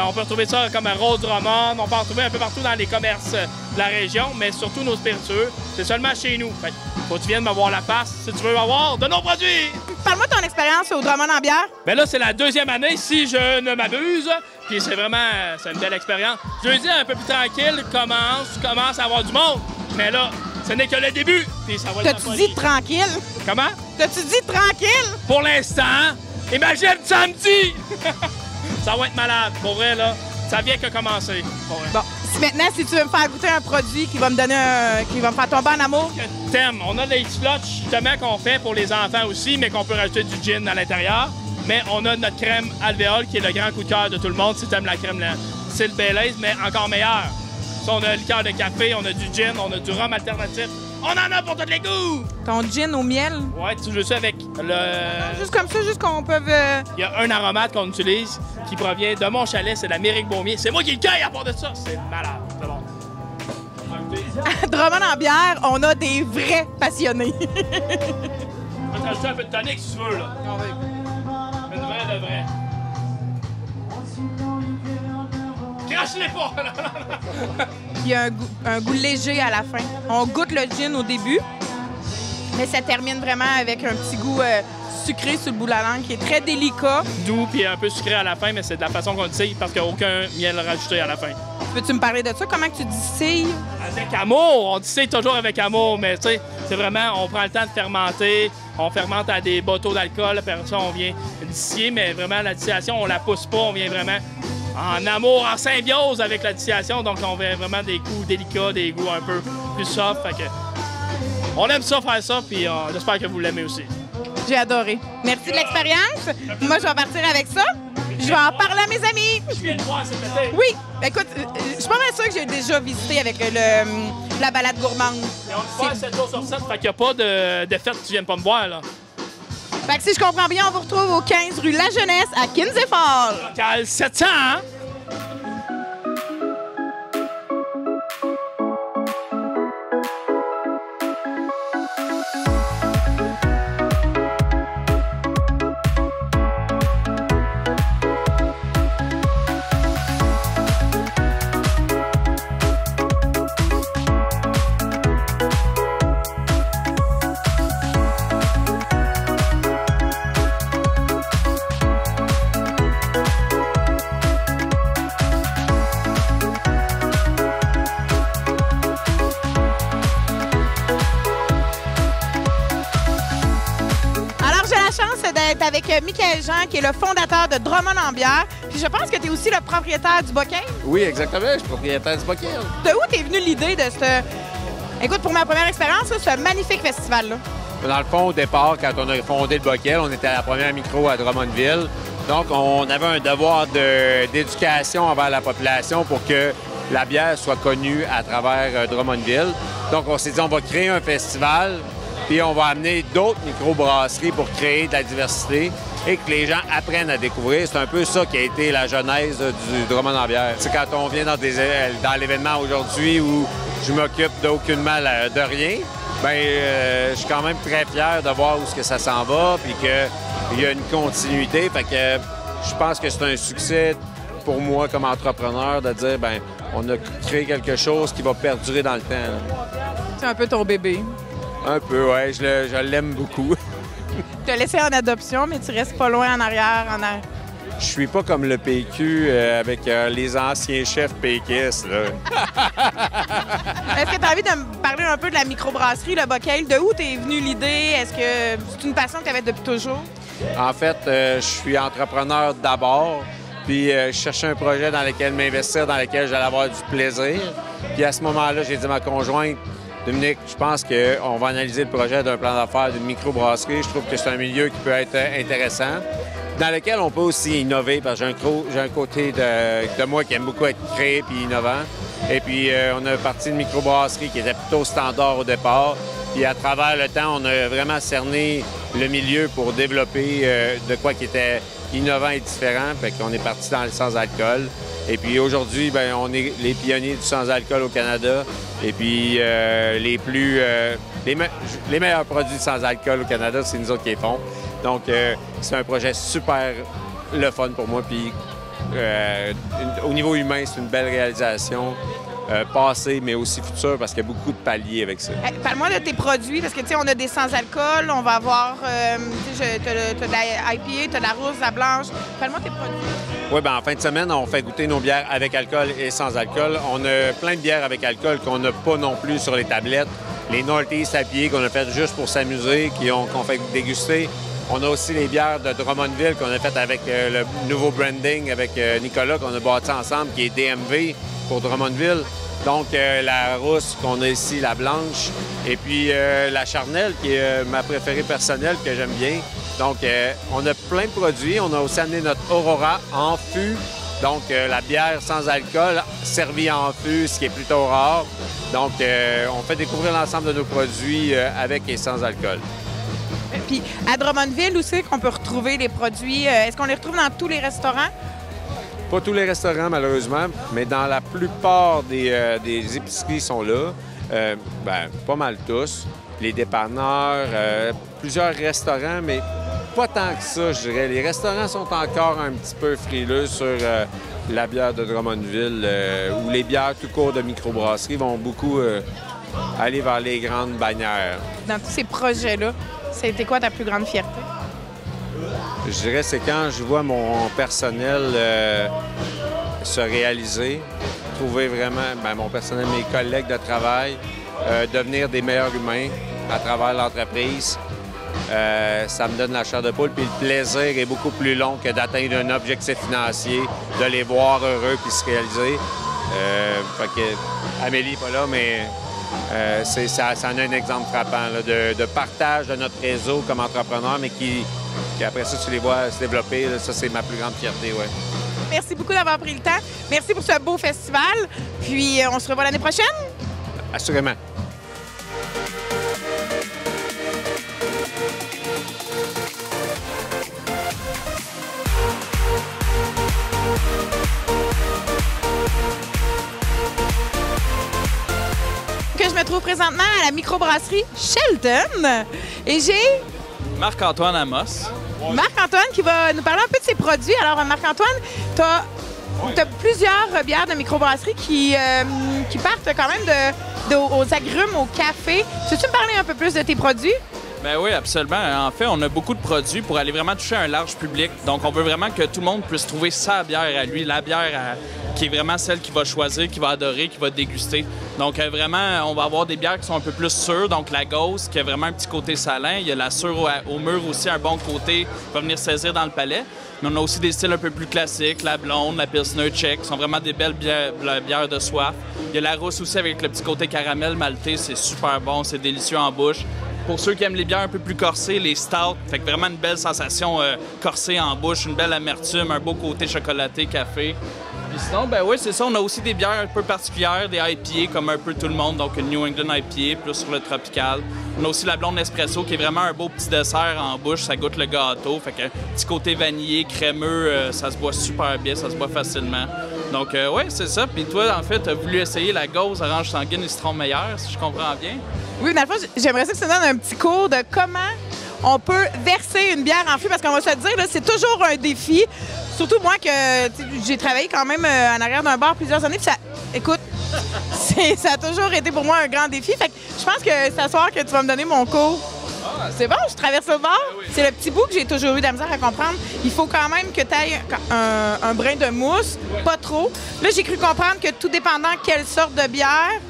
On peut retrouver ça comme un Rose Drummond. On peut en retrouver un peu partout dans les commerces de la région, mais surtout nos spiritueux. C'est seulement chez nous. Fait, faut que tu viennes me voir la face si tu veux avoir de nos produits. Parle-moi de ton expérience au Drummond-en-Bière. Bien là, c'est la deuxième année, si je ne m'abuse. Puis c'est vraiment une belle expérience. Jeudi, un peu plus tranquille, commence à avoir du monde. Mais là, Ce n'est que le début, puis ça va être T'as-tu dit tranquille? Comment? T'as-tu dit tranquille? Pour l'instant, imagine samedi! Ça va être malade, pour vrai, là. Ça vient que commencer, pour vrai. Bon, maintenant, si tu veux me faire goûter un produit qui va me donner qui va me faire tomber en amour. Thème, on a des X-Flottes, justement, qu'on fait pour les enfants aussi, mais qu'on peut rajouter du gin à l'intérieur. Mais on a notre crème alvéole, qui est le grand coup de cœur de tout le monde, si tu aimes la crème, c'est le Baileys, mais encore meilleur. Ça, on a le liqueur de café, on a du gin, on a du rhum alternatif. On en a pour tous les goûts! Ton gin au miel? Ouais, tu veux ça avec le... Juste comme ça, juste qu'on peut... Il y a un aromate qu'on utilise qui provient de mon chalet, c'est de l'Amérique Baumier. C'est moi qui le cueille à part de ça. C'est malade, c'est bon. À Drummond en bière, on a des vrais passionnés. Je vais te rajouter un peu de tonic si tu veux, là. Une vraie de vrai. Crache-les pas! Il y a un goût léger à la fin. On goûte le gin au début, mais ça termine vraiment avec un petit goût sucré sur le bout de la langue qui est très délicat. Doux puis un peu sucré à la fin, mais c'est de la façon qu'on distille parce qu'il n'y a aucun miel rajouté à la fin. Peux-tu me parler de ça? Comment que tu distilles? Avec amour! On distille toujours avec amour, mais tu sais, c'est vraiment, on prend le temps de fermenter. On fermente à des bateaux d'alcool, après ça, on vient distiller, mais vraiment, la distillation, on la pousse pas, on vient vraiment en amour, en symbiose avec la distillation, donc on veut vraiment des goûts délicats, des goûts un peu plus soft. Fait que on aime ça, faire ça, puis j'espère que vous l'aimez aussi. J'ai adoré. Merci de l'expérience. Moi, je vais partir avec ça. Je vais en parler à mes amis. Je viens de voir cet été. Oui. Écoute, je suis pas mal sûre que j'ai déjà visité avec la balade gourmande. Et on le fait 7 jours sur 7, fait qu'il n'y a pas de fête que tu viennes pas me voir, là. Fait que si je comprends bien, on vous retrouve au 15 rue La Jeunesse à Kinsey Falls. Local 700, hein? d'être avec Michael Jean, qui est le fondateur de Drummond en bière. Puis je pense que tu es aussi le propriétaire du Bockel. Oui, exactement. Je suis propriétaire du Bockel. De où t'es venu l'idée de ce... Écoute, pour ma première expérience, là, ce magnifique festival-là? Dans le fond, au départ, quand on a fondé le Bockel, on était à la première micro à Drummondville. Donc, on avait un devoir d'éducation envers la population pour que la bière soit connue à travers Drummondville. Donc, on s'est dit, on va créer un festival, puis on va amener d'autres microbrasseries pour créer de la diversité et que les gens apprennent à découvrir. C'est un peu ça qui a été la genèse du Drummond en bière. C'est quand on vient dans l'événement aujourd'hui où je m'occupe d'aucunement de rien, bien, je suis quand même très fier de voir où ça s'en va, puis qu'il y a une continuité. Fait que je pense que c'est un succès pour moi comme entrepreneur de dire, bien, on a créé quelque chose qui va perdurer dans le temps. C'est un peu ton bébé. Un peu, oui. Je l'aime beaucoup. Tu as laissé en adoption, mais tu restes pas loin en arrière. Je suis pas comme le PQ avec les anciens chefs péquistes. Est-ce que tu as envie de me parler un peu de la microbrasserie, le Bockel? De où t'es venue l'idée? Est-ce que c'est une passion que tu avais depuis toujours? En fait, je suis entrepreneur d'abord, puis je cherchais un projet dans lequel m'investir, dans lequel j'allais avoir du plaisir. Puis à ce moment-là, j'ai dit à ma conjointe, Dominique, je pense qu'on va analyser le projet d'un plan d'affaires d'une microbrasserie. Je trouve que c'est un milieu qui peut être intéressant, dans lequel on peut aussi innover, parce que j'ai un côté de moi qui aime beaucoup être créé puis innovant. Et puis, on a parti d'une microbrasserie qui était plutôt standard au départ. Puis, à travers le temps, on a vraiment cerné le milieu pour développer de quoi qui était innovant et différent. Fait qu'on est parti dans le sans-alcool. Et puis, aujourd'hui, bien, on est les pionniers du sans-alcool au Canada. Et puis, les meilleurs produits sans-alcool au Canada, c'est nous autres qui les font. Donc, c'est un projet super le fun pour moi. Puis, au niveau humain, c'est une belle réalisation. Passée, mais aussi future, parce qu'il y a beaucoup de paliers avec ça. Parle-moi de tes produits, parce que, tu sais, on a des sans-alcool, on va avoir, tu as de la IPA, tu as de la rousse, de la blanche. Parle-moi de tes produits. Oui, bien, en fin de semaine, on fait goûter nos bières avec alcool et sans alcool. On a plein de bières avec alcool qu'on n'a pas non plus sur les tablettes. les Northeast IPA qu'on a fait juste pour s'amuser, qu'on fait déguster. On a aussi les bières de Drummondville qu'on a faites avec le nouveau branding avec Nicolas qu'on a bâti ensemble, qui est DMV pour Drummondville. Donc, la rousse qu'on a ici, la blanche, et puis la charnelle, qui est ma préférée personnelle, que j'aime bien. Donc, on a plein de produits. On a aussi amené notre Aurora en fût. Donc, la bière sans alcool servie en fût, ce qui est plutôt rare. Donc, on fait découvrir l'ensemble de nos produits avec et sans alcool. Puis, à Drummondville, où c'est qu'on peut retrouver les produits? Est-ce qu'on les retrouve dans tous les restaurants? Pas tous les restaurants, malheureusement, mais dans la plupart des épiceries sont là. Pas mal tous. Les dépanneurs, plusieurs restaurants, mais pas tant que ça, je dirais. Les restaurants sont encore un petit peu frileux sur la bière de Drummondville, ou les bières tout court de microbrasserie vont beaucoup aller vers les grandes bannières. Dans tous ces projets-là, c'était quoi ta plus grande fierté? Je dirais c'est quand je vois mon personnel se réaliser, trouver vraiment, mon personnel, mes collègues de travail, devenir des meilleurs humains à travers l'entreprise. Ça me donne la chair de poule, puis le plaisir est beaucoup plus long que d'atteindre un objectif financier, de les voir heureux puis se réaliser. Fait que Amélie n'est pas là, mais ça en a un exemple frappant là, de partage de notre réseau comme entrepreneur, mais qui après ça, tu les vois se développer. Là, ça, c'est ma plus grande fierté, ouais. Merci beaucoup d'avoir pris le temps. Merci pour ce beau festival. Puis, on se revoit l'année prochaine? Assurément. Que je me trouve présentement à la microbrasserie Shelton. Et j'ai Marc-Antoine Amos. Marc-Antoine qui va nous parler un peu de ses produits. Alors, Marc-Antoine, tu as plusieurs bières de microbrasserie qui partent quand même aux agrumes, au café. Peux-tu me parler un peu plus de tes produits? Ben oui, absolument. En fait, on a beaucoup de produits pour aller vraiment toucher un large public. Donc, on veut vraiment que tout le monde puisse trouver sa bière à lui, la bière qui est vraiment celle qu'il va choisir, qu'il va adorer, qu'il va déguster. Donc, vraiment, on va avoir des bières qui sont un peu plus sûres. Donc, la Ghost, qui a vraiment un petit côté salin. Il y a la sûre au mûr aussi, un bon côté, qui va venir saisir dans le palais. Mais on a aussi des styles un peu plus classiques, la blonde, la Pilsner Tchèque, qui sont vraiment des belles bières de soif. Il y a la rousse aussi avec le petit côté caramel maltais. C'est super bon, c'est délicieux en bouche. Pour ceux qui aiment les bières un peu plus corsées, les stouts, fait que vraiment une belle sensation corsée en bouche, une belle amertume, un beau côté chocolaté, café. Puis sinon, ben oui, c'est ça, on a aussi des bières un peu particulières, des IPA comme un peu tout le monde, donc une New England IPA, plus sur le tropical. On a aussi la blonde espresso qui est vraiment un beau petit dessert en bouche, ça goûte le gâteau, fait que petit côté vanillé, crémeux, ça se boit super bien, ça se boit facilement. Donc ouais, c'est ça. Puis toi, en fait, tu as voulu essayer la Ghost orange sanguine et citron meilleur, si je comprends bien. Oui, dans le fond, j'aimerais ça que tu nous donnes un petit cours de comment on peut verser une bière en fût, parce qu'on va se le dire, c'est toujours un défi. Surtout moi que j'ai travaillé quand même en arrière d'un bar plusieurs années, puis ça, écoute, ça a toujours été pour moi un grand défi. Fait que je pense que c'est à soir que tu vas me donner mon cours. C'est bon, je traverse le bar. Oui. C'est le petit bout que j'ai toujours eu de la misère à comprendre. Il faut quand même que tu ailles un brin de mousse, pas trop. Là, j'ai cru comprendre que tout dépendant quelle sorte de bière.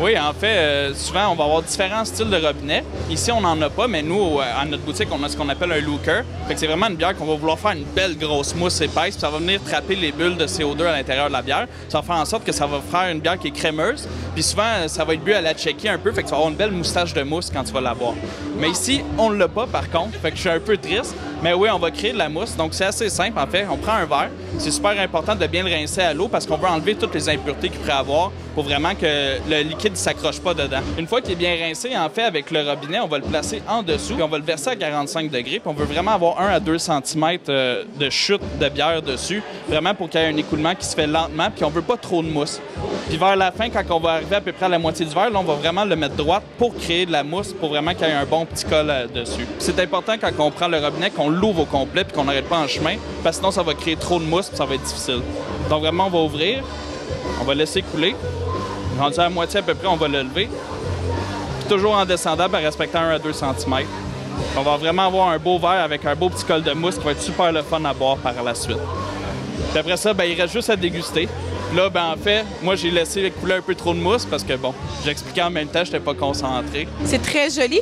Oui, en fait, souvent, on va avoir différents styles de robinet. Ici, on n'en a pas, mais nous, à notre boutique, on a ce qu'on appelle un looker. Fait que c'est vraiment une bière qu'on va vouloir faire une belle grosse mousse épaisse, puis ça va venir trapper les bulles de CO2 à l'intérieur de la bière. Ça va faire en sorte que ça va faire une bière qui est crémeuse. Puis souvent, ça va être bu à la tchéquie un peu, fait que tu vas avoir une belle moustache de mousse quand tu vas la boire. Mais ici, on ne l'a pas, par contre, fait que je suis un peu triste. Mais oui, on va créer de la mousse. Donc, c'est assez simple, en fait. On prend un verre. C'est super important de bien le rincer à l'eau parce qu'on veut enlever toutes les impuretés qu'il pourrait avoir pour vraiment que le liquide ne s'accroche pas dedans. Une fois qu'il est bien rincé, en fait, avec le robinet, on va le placer en dessous puis on va le verser à 45 degrés. Puis on veut vraiment avoir 1 à 2 cm de chute de bière dessus, vraiment pour qu'il y ait un écoulement qui se fait lentement puis on veut pas trop de mousse. Puis vers la fin, quand on va arriver à peu près à la moitié du verre, là, on va vraiment le mettre droite pour créer de la mousse, pour vraiment qu'il y ait un bon petit col dessus. C'est important quand on prend le robinet qu'on l'ouvre au complet puis qu'on n'arrête pas en chemin, parce que sinon ça va créer trop de mousse puis ça va être difficile. Donc vraiment, on va ouvrir, on va laisser couler. Rendu à la moitié à peu près, on va le lever. Puis toujours en descendant, en respectant 1 à 2 cm. On va vraiment avoir un beau verre avec un beau petit col de mousse qui va être super le fun à boire par la suite. Puis après ça, ben, il reste juste à déguster. Puis là, ben en fait, moi, j'ai laissé couler un peu trop de mousse parce que, bon, j'expliquais en même temps, je n'étais pas concentré. C'est très joli.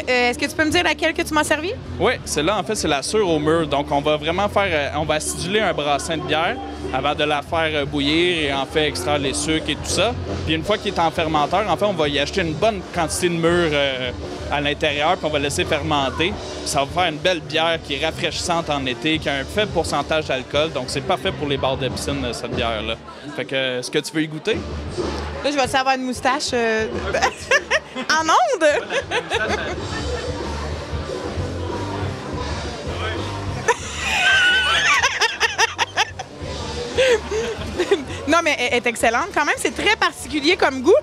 Est-ce que tu peux me dire laquelle que tu m'as servi? Oui, celle-là, en fait, c'est la sure au mur. Donc, on va vraiment on va aciduler un brassin de bière avant de la faire bouillir et en fait extraire les sucres et tout ça. Puis une fois qu'il est en fermenteur, en fait, on va y acheter une bonne quantité de mûre à l'intérieur, puis on va laisser fermenter. Puis ça va faire une belle bière qui est rafraîchissante en été, qui a un faible pourcentage d'alcool. Donc, c'est parfait pour les bars de piscine, cette bière-là. Fait que, est-ce que tu veux y goûter? Là, je vais te avoir une moustache en onde! Non, mais elle est excellente quand même. C'est très particulier comme goût.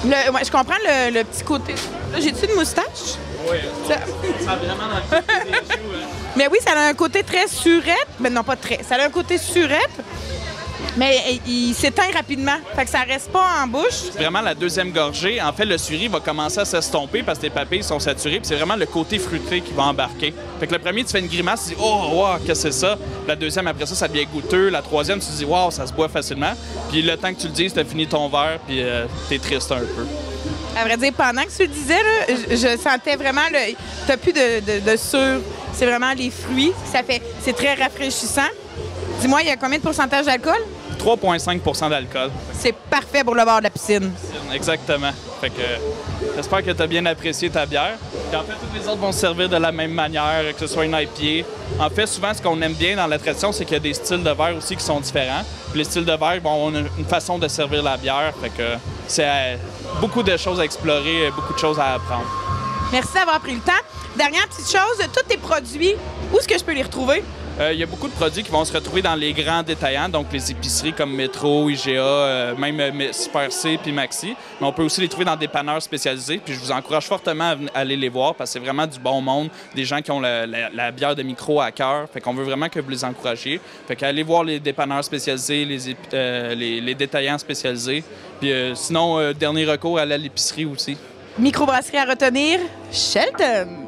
Je comprends le petit côté. Là, j'ai-tu une moustache? Oui. Ça a vraiment dans le côté des joues. Hein? Mais oui, ça a un côté très surette. Mais non, pas très. Ça a un côté surette. Mais il s'éteint rapidement, fait que ça reste pas en bouche. Vraiment, la deuxième gorgée, en fait, le suris va commencer à s'estomper parce que tes papilles sont saturées, puis c'est vraiment le côté fruité qui va embarquer. Fait que le premier, tu fais une grimace, tu dis « Oh, wow, qu'est-ce que c'est ça? » La deuxième, après ça devient goûteux. La troisième, tu te dis « Wow, ça se boit facilement. » Puis le temps que tu le dises, t'as fini ton verre, puis t'es triste un peu. À vrai dire, pendant que tu le disais, là, je sentais vraiment t'as plus de sucre. C'est vraiment les fruits. C'est très rafraîchissant. Dis-moi, il y a combien de pourcentage d'alcool? 3,5 d'alcool. C'est parfait pour le bord de la piscine. Exactement. Fait que j'espère que tu as bien apprécié ta bière. Puis en fait, toutes les autres vont se servir de la même manière, que ce soit une IPA. En fait, souvent, ce qu'on aime bien dans la tradition, c'est qu'il y a des styles de verre aussi qui sont différents. Puis les styles de verre, bon, on a une façon de servir la bière. Fait que c'est beaucoup de choses à explorer, beaucoup de choses à apprendre. Merci d'avoir pris le temps. Dernière petite chose, tous tes produits, où est-ce que je peux les retrouver? Il y a beaucoup de produits qui vont se retrouver dans les grands détaillants, donc les épiceries comme Métro, IGA, même Super C puis Maxi. Mais on peut aussi les trouver dans des dépanneurs spécialisés. Puis je vous encourage fortement à aller les voir parce que c'est vraiment du bon monde, des gens qui ont la bière de micro à cœur. Fait qu'on veut vraiment que vous les encouragiez. Fait qu'allez voir les dépanneurs spécialisés, les détaillants spécialisés. Puis sinon, dernier recours, allez à l'épicerie aussi. Microbrasserie à retenir, Shelton.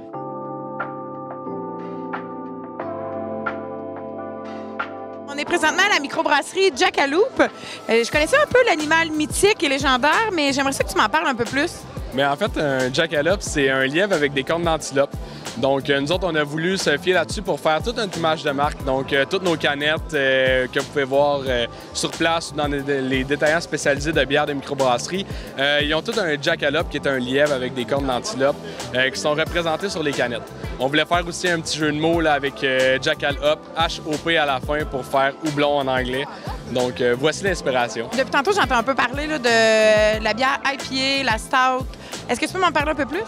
On est présentement à la microbrasserie Jackalope. Je connaissais un peu l'animal mythique et légendaire, mais j'aimerais ça que tu m'en parles un peu plus. Mais en fait, un jackalope, c'est un lièvre avec des cornes d'antilope. Donc, nous autres, on a voulu se fier là-dessus pour faire toute une image de marque. Donc, toutes nos canettes que vous pouvez voir sur place dans les détaillants spécialisés de bières de microbrasserie, ils ont tout un jackalope qui est un lièvre avec des cornes d'antilope qui sont représentés sur les canettes. On voulait faire aussi un petit jeu de mots là, avec Jackalope, H-O-P à la fin pour faire houblon en anglais. Donc, voici l'inspiration. Depuis tantôt, j'entends un peu parler là, de la bière IPA, la stout. Est-ce que tu peux m'en parler un peu plus?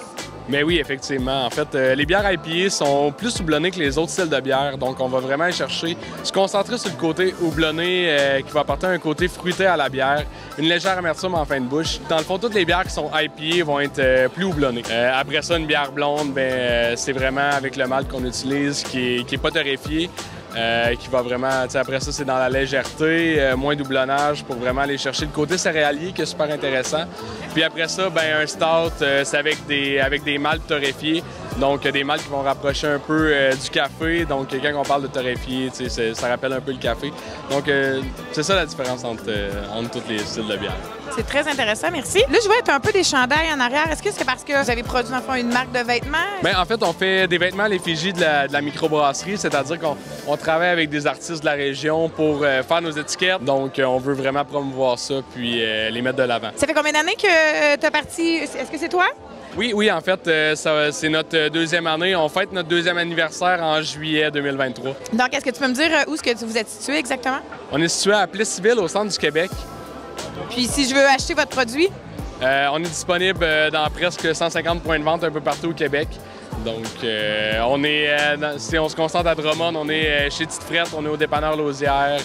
Mais oui, effectivement. En fait, les bières IPA sont plus houblonnées que les autres styles de bière. Donc, on va vraiment chercher, se concentrer sur le côté houblonné qui va apporter un côté fruité à la bière, une légère amertume en fin de bouche. Dans le fond, toutes les bières qui sont IPA vont être plus houblonnées. Après ça, une bière blonde, c'est vraiment avec le malt qu'on utilise qui est pas torréfié. Qui va vraiment, après ça, c'est dans la légèreté, moins de doublonnage pour vraiment aller chercher le côté céréalier qui est super intéressant. Puis après ça, un stout, c'est avec des maltes torréfiés. Donc, des maltes qui vont rapprocher un peu du café. Donc, quand on parle de torréfié, ça rappelle un peu le café. Donc, c'est ça la différence entre tous les styles de bière. C'est très intéressant, merci. Là, je vois être un peu des chandails en arrière. Est-ce que c'est parce que vous avez produit, dans le fond, une marque de vêtements? Bien, en fait, on fait des vêtements à l'effigie de la microbrasserie, c'est-à-dire qu'on travaille avec des artistes de la région pour faire nos étiquettes. Donc, on veut vraiment promouvoir ça puis les mettre de l'avant. Ça fait combien d'années que tu es parti? Est-ce que c'est toi? Oui, en fait, c'est notre deuxième année. On fête notre deuxième anniversaire en juillet 2023. Donc, est-ce que tu peux me dire où est-ce que vous êtes situé exactement? On est situé à Plessisville, au centre du Québec. Puis, si je veux acheter votre produit? On est disponible dans presque 150 points de vente un peu partout au Québec. Donc, si on se concentre à Drummond, on est chez Tite Frette, on est au dépanneur Lausière.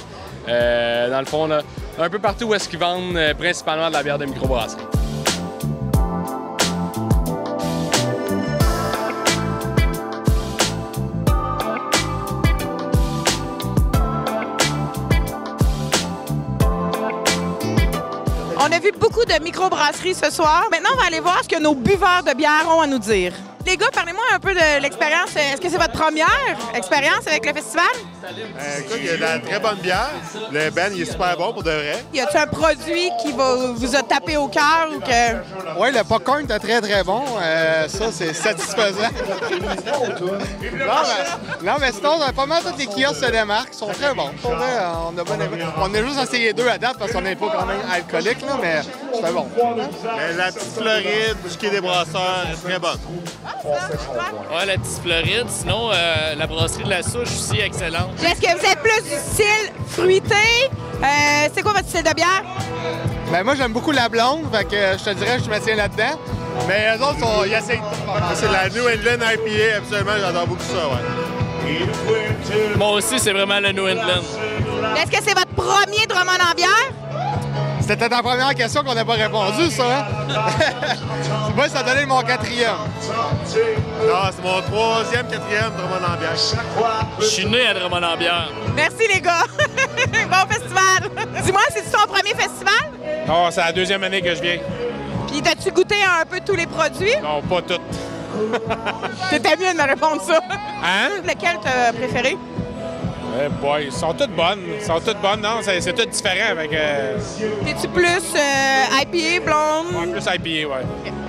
Dans le fond, on a un peu partout où est-ce qu'ils vendent principalement de la bière de microbrasserie. On a vu beaucoup de microbrasseries ce soir. Maintenant, on va aller voir ce que nos buveurs de bière ont à nous dire. Les gars, parlez-moi un peu de l'expérience. Est-ce que c'est votre première expérience avec le festival? Écoute, il y a de la très bonne bière. Le Ben, il est super bon pour de vrai. Y a-t-il un produit qui vous a tapé au cœur ou que... Oui, le popcorn était très, très bon. Ça, c'est satisfaisant. non, mais sinon, pas mal tous les kiosques se démarquent. Ils sont très bons. Pour vrai, on a juste essayé 2 à date parce qu'on n'est pas quand même alcoolique, là, mais c'était bon. Mais la petite Floride du Quai des Brasseurs est très bonne. Ouais, la petite Floride. Sinon, la brasserie de la Souche aussi, excellente. Est-ce que vous êtes plus du style fruité? C'est quoi votre style de bière? Ben, moi, j'aime beaucoup la blonde, fait que je te dirais que je me tiens là-dedans. Mais eux autres, ils essayent de... C'est la New England IPA, absolument, j'adore beaucoup ça, ouais. Moi aussi, c'est vraiment le New England. Est-ce que c'est votre premier Drummond en bière? C'était ta première question qu'on n'a pas répondu, ça, hein? Moi, ça donnait mon 4e. Non, c'est mon 3e, 4e Drummond en bière. Je suis né à Drummond en bière. Merci, les gars. Bon festival. Dis-moi, c'est-tu ton premier festival? Non, c'est la 2e année que je viens. Puis, t'as-tu goûté un peu tous les produits? Non, pas toutes. T'étais mieux de me répondre ça. Hein? Lequel t'as préféré? Boy, ils sont toutes bonnes. Non, c'est tout différent. Avec, T'es-tu plus IPA, blonde? Ouais, plus IPA, ouais.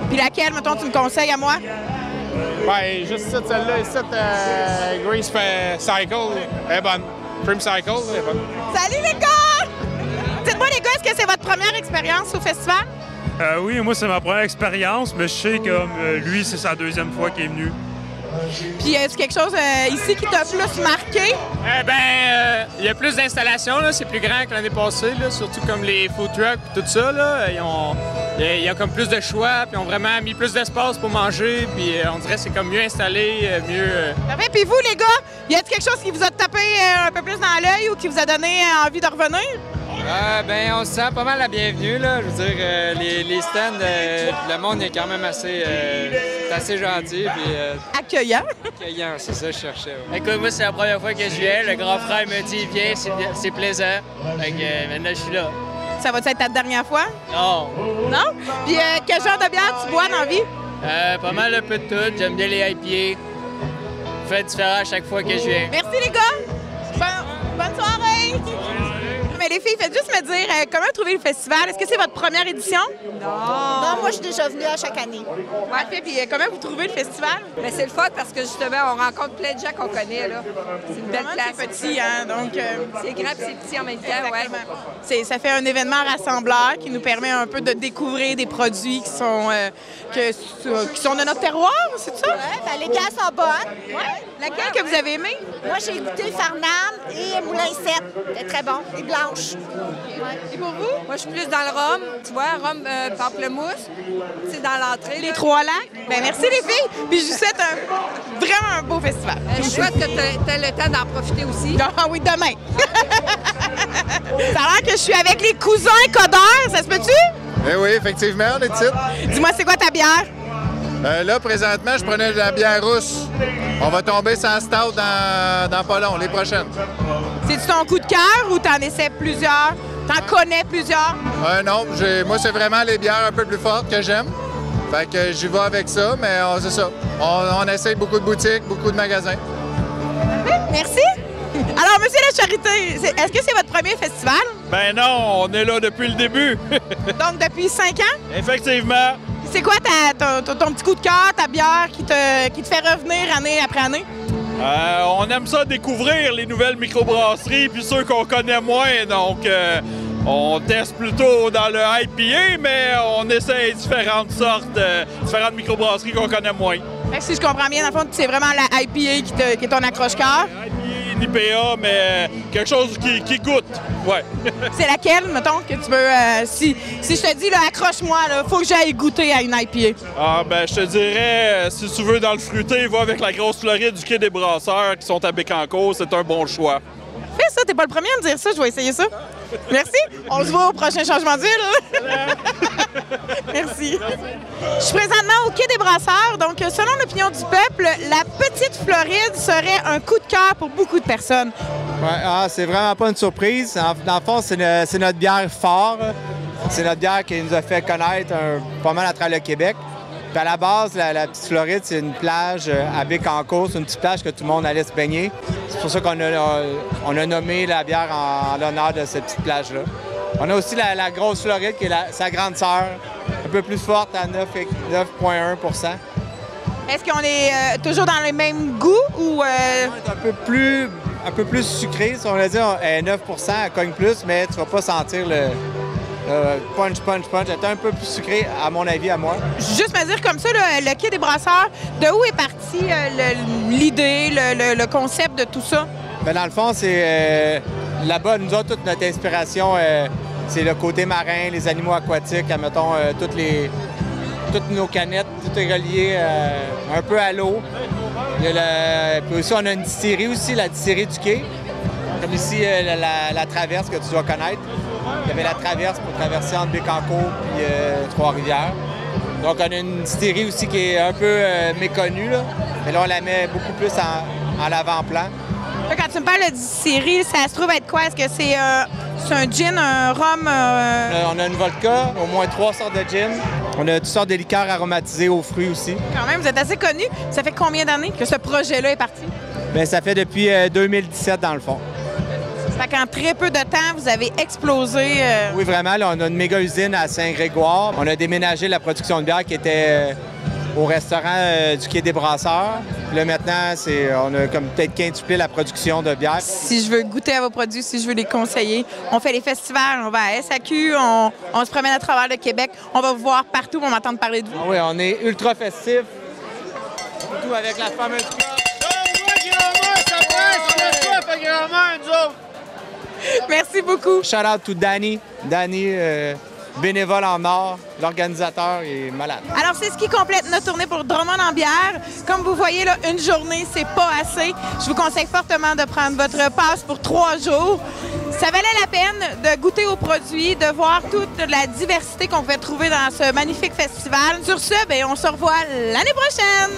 Puis laquelle, mettons, tu me conseilles à moi? Ouais, juste celle-là, ici, Grace Cycle, elle est bonne. Prim Cycle, elle est bonne. Salut les gars! Dites-moi les gars, est-ce que c'est votre première expérience au festival? Oui, moi c'est ma première expérience, mais je sais que lui, c'est sa 2e fois qu'il est venu. Puis est-ce quelque chose ici qui t'a plus marqué? Il y a plus d'installations, là. C'est plus grand que l'année passée, là. Surtout comme les food trucks et tout ça, là. Il y a comme plus de choix, puis ils ont vraiment mis plus d'espace pour manger, puis on dirait que c'est comme mieux installé, mieux... Parfait. Puis vous, les gars, y a-t-il quelque chose qui vous a tapé un peu plus dans l'œil ou qui vous a donné envie de revenir? On se sent pas mal la bienvenue, là. Je veux dire, les stands, le monde est quand même assez gentil. Puis, accueillant. Accueillant, c'est ça que je cherchais. Ouais. Écoute, moi, c'est la première fois que je viens. Le grand frère me dit, viens, c'est plaisant. Fait que maintenant, je suis là. Ça va être ta dernière fois? Non. Non? Puis quel genre de bière tu bois dans la vie? Pas mal un peu de tout. J'aime bien les IPA. Je fais différent à chaque fois que je viens. Merci, les gars. Bonne soirée. Mais les filles, faites juste me dire comment trouver le festival. Est-ce que c'est votre première édition? Non, moi, je suis déjà venue à chaque année. Parfait. Puis comment vous trouvez le festival? Mais c'est le fun parce que justement, on rencontre plein de gens qu'on connaît, là. C'est une belle place. C'est petit, hein? Donc, c'est grand et c'est petit en même temps, ouais. Ça fait un événement rassembleur qui nous permet un peu de découvrir des produits qui sont de notre terroir, c'est ça? Oui, les bières sont bonnes. Ouais. Laquelle que vous avez aimé? Moi, j'ai goûté Farnham et Moulin 7. C'était très bon. Et blanche. Ouais. Et pour vous? Moi, je suis plus dans le rhum. Tu vois, rhum pamplemousse. C'est dans l'entrée. Les Trois Lacs. Ben merci les filles. Puis je vous souhaite vraiment un beau festival. Je souhaite que tu aies le temps d'en profiter aussi. Ah oui, demain. Ça a l'air que je suis avec les cousins codeurs. Ça se peut-tu? Eh oui, effectivement, on est titre. Dis-moi, c'est quoi ta bière? Là, présentement, je prenais de la bière rousse. On va tomber sans stout dans pas long, les prochaines. C'est-tu ton coup de cœur ou t'en essaies plusieurs? T'en connais plusieurs? Non, moi, c'est vraiment les bières un peu plus fortes que j'aime. Fait que j'y vais avec ça, mais c'est ça. On essaye beaucoup de boutiques, beaucoup de magasins. Merci. Alors, Monsieur La Charité, est-ce que c'est votre premier festival? Ben non, on est là depuis le début. Donc, depuis 5 ans? Effectivement. C'est quoi ton petit coup de cœur, ta bière qui te fait revenir année après année? On aime ça découvrir les nouvelles microbrasseries puis ceux qu'on connaît moins. Donc, on teste plutôt dans le IPA, mais on essaie différentes sortes, différentes microbrasseries qu'on connaît moins. Fait que si je comprends bien, dans le fond, c'est vraiment la IPA qui est ton accroche-cœur? Une IPA, mais quelque chose qui goûte. Ouais. C'est laquelle, mettons, que tu veux... si je te dis, là, accroche-moi, il faut que j'aille goûter à une IPA. Ah, ben, je te dirais, si tu veux dans le fruité, va avec la grosse Floride du Quai des Brasseurs qui sont à Bécancour. C'est un bon choix. Fais ça, t'es pas le premier à me dire ça, je vais essayer ça. Merci. On se voit au prochain changement d'huile. Merci. Je suis présentement au Quai des Brasseurs. Donc, selon l'opinion du peuple, la petite Floride serait un coup de cœur pour beaucoup de personnes. Ouais, c'est vraiment pas une surprise. Dans le fond, c'est notre bière fort. C'est notre bière qui nous a fait connaître pas mal à travers le Québec. Puis à la base, la Petite Floride, c'est une plage à Bécancour. C'est une petite plage que tout le monde allait se baigner. C'est pour ça qu'on a nommé la bière en l'honneur de cette petite plage-là. On a aussi la Grosse Floride, qui est sa grande sœur, un peu plus forte à 9,1 %. Est-ce qu'on est toujours dans le même goût ou... Un peu plus sucré, si on va dire, 9 %, elle cogne plus, mais tu vas pas sentir le punch. Elle est un peu plus sucrée, à mon avis, à moi. Juste me dire comme ça, le quai des brasseurs, de où est partie l'idée, le concept de tout ça? Bien, dans le fond, c'est là-bas, nous autres, toute notre inspiration, c'est le côté marin, les animaux aquatiques, admettons, toutes nos canettes, tout est relié un peu à l'eau. Puis aussi, on a une distillerie aussi, la distillerie du quai. Comme ici, la traverse que tu dois connaître. Il y avait la traverse pour traverser entre Bécancour et Trois-Rivières. Donc, on a une distillerie aussi qui est un peu méconnue, là. Mais là, on la met beaucoup plus en avant-plan. Là, quand tu me parles de distillerie, ça se trouve être quoi? Est-ce que c'est un gin, un rhum? On a une vodka, au moins 3 sortes de gin. On a toutes sortes de liqueurs aromatisées aux fruits aussi. Quand même, vous êtes assez connu. Ça fait combien d'années que ce projet-là est parti? Bien, ça fait depuis 2017, dans le fond. Ça fait qu'en très peu de temps, vous avez explosé. Oui, vraiment. Là, on a une méga usine à Saint-Grégoire. On a déménagé la production de bière qui était au restaurant du Quai des Brasseurs. Puis là, maintenant, on a comme peut-être quintuplé la production de bière. Si je veux goûter à vos produits, si je veux les conseiller, on fait les festivals, on va à SAQ, on se promène à travers le Québec, on va vous voir partout, on va m'entendre parler de vous. Ah oui, on est ultra festif. Surtout avec la fameuse coupe. Merci beaucoup. Shout out to Danny. Danny, bénévole en or, l'organisateur est malade. Alors, c'est ce qui complète notre tournée pour Drummond en bière. Comme vous voyez, là, une journée, c'est pas assez. Je vous conseille fortement de prendre votre passe pour 3 jours. Ça valait la peine de goûter aux produits, de voir toute la diversité qu'on pouvait trouver dans ce magnifique festival. Sur ce, bien, on se revoit l'année prochaine!